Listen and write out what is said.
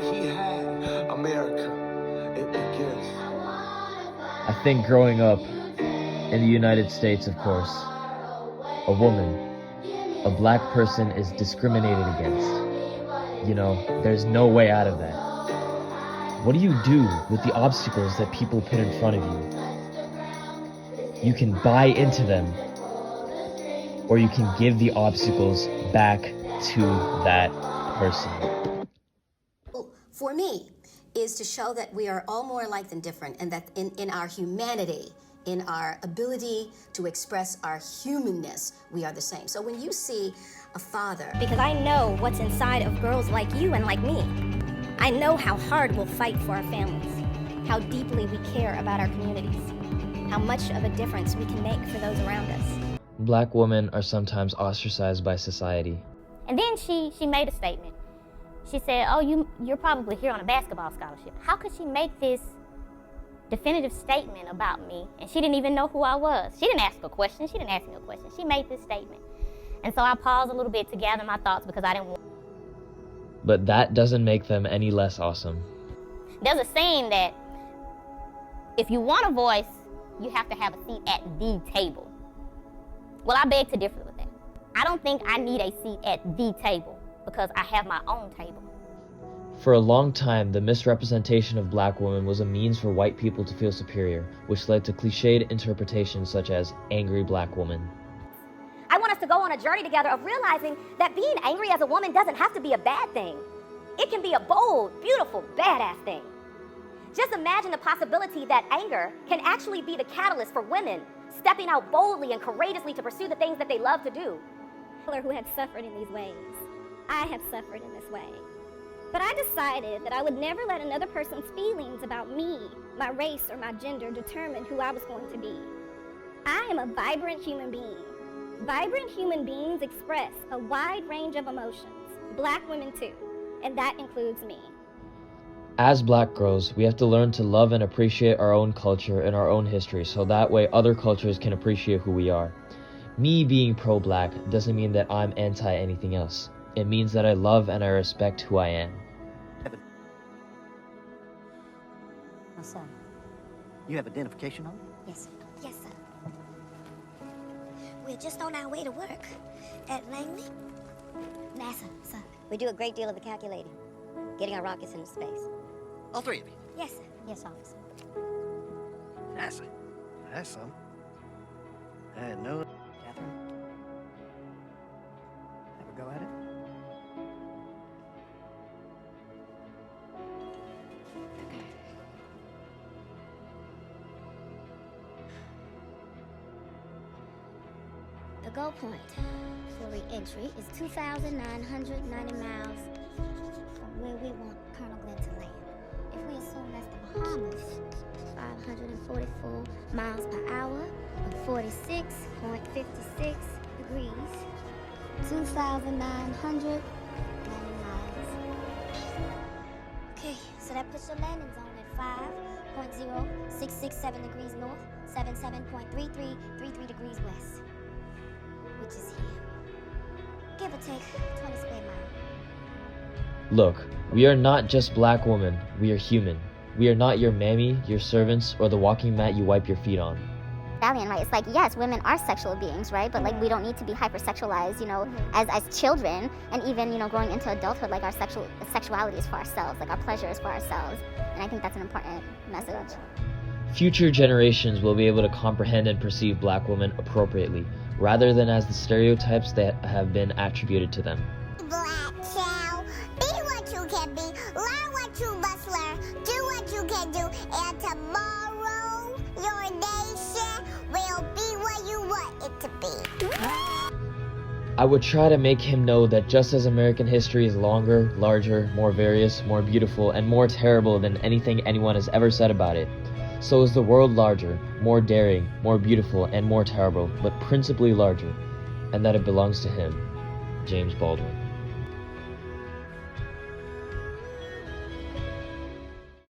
what he had, America, it gives. I think growing up in the United States, of course, a woman, a black person is discriminated against. You know, there's no way out of that. What do you do with the obstacles that people put in front of you? You can buy into them, or you can give the obstacles back to that person. For me, is to show that we are all more alike than different, and that in our humanity, in our ability to express our humanness, we are the same. So when you see a father... Because I know what's inside of girls like you and like me. I know how hard we'll fight for our families, how deeply we care about our communities, how much of a difference we can make for those around us. Black women are sometimes ostracized by society. And then she made a statement. She said, oh, you're probably here on a basketball scholarship. How could she make this definitive statement about me? And she didn't even know who I was. She didn't ask a question. She didn't ask me a question. She made this statement. And so I paused a little bit to gather my thoughts because I didn't want... But that doesn't make them any less awesome. There's a saying that if you want a voice, you have to have a seat at the table. Well, I beg to differ with that. I don't think I need a seat at the table because I have my own table. For a long time, the misrepresentation of black women was a means for white people to feel superior, which led to cliched interpretations such as angry black woman. I want us to go on a journey together of realizing that being angry as a woman doesn't have to be a bad thing. It can be a bold, beautiful, badass thing. Just imagine the possibility that anger can actually be the catalyst for women stepping out boldly and courageously to pursue the things that they love to do. Who had suffered in these ways. I have suffered in this way. But I decided that I would never let another person's feelings about me, my race, or my gender determine who I was going to be. I am a vibrant human being. Vibrant human beings express a wide range of emotions, black women too, and that includes me. As black girls, we have to learn to love and appreciate our own culture and our own history, so that way other cultures can appreciate who we are. Me being pro-black doesn't mean that I'm anti-anything else. It means that I love and I respect who I am. What's up? You have identification on it? Yes, sir. Yes, sir. We're just on our way to work at Langley. NASA, sir. We do a great deal of the calculating, getting our rockets into space. All three of you? Yes, sir. Yes, officer. NASA. That's something. I had no... Catherine? Have a go at it? The goal point for re-entry is 2,990 miles from where we want Colonel Glenn to land. If we assume that's the Bahamas, 544 miles per hour, 46.56 degrees, 2,990 miles. Okay, so that puts your landing zone at 5.0667 degrees north, 77.3333 degrees west, which is here. Give or take 20 square miles. Look, we are not just black women, we are human. We are not your mammy, your servants, or the walking mat you wipe your feet on. Valiant, right? It's like, yes, women are sexual beings, right? But like, we don't need to be hypersexualized, you know, as children, and even, you know, growing into adulthood, like our sexuality is for ourselves, like our pleasure is for ourselves. And I think that's an important message. Future generations will be able to comprehend and perceive black women appropriately, rather than as the stereotypes that have been attributed to them. Black child, be what you can be, learn what you must learn, do what you can do, and tomorrow your nation will be what you want it to be. I would try to make him know that just as American history is longer, larger, more various, more beautiful, and more terrible than anything anyone has ever said about it, so is the world larger, more daring, more beautiful, and more terrible, but principally larger, and that it belongs to him, James Baldwin.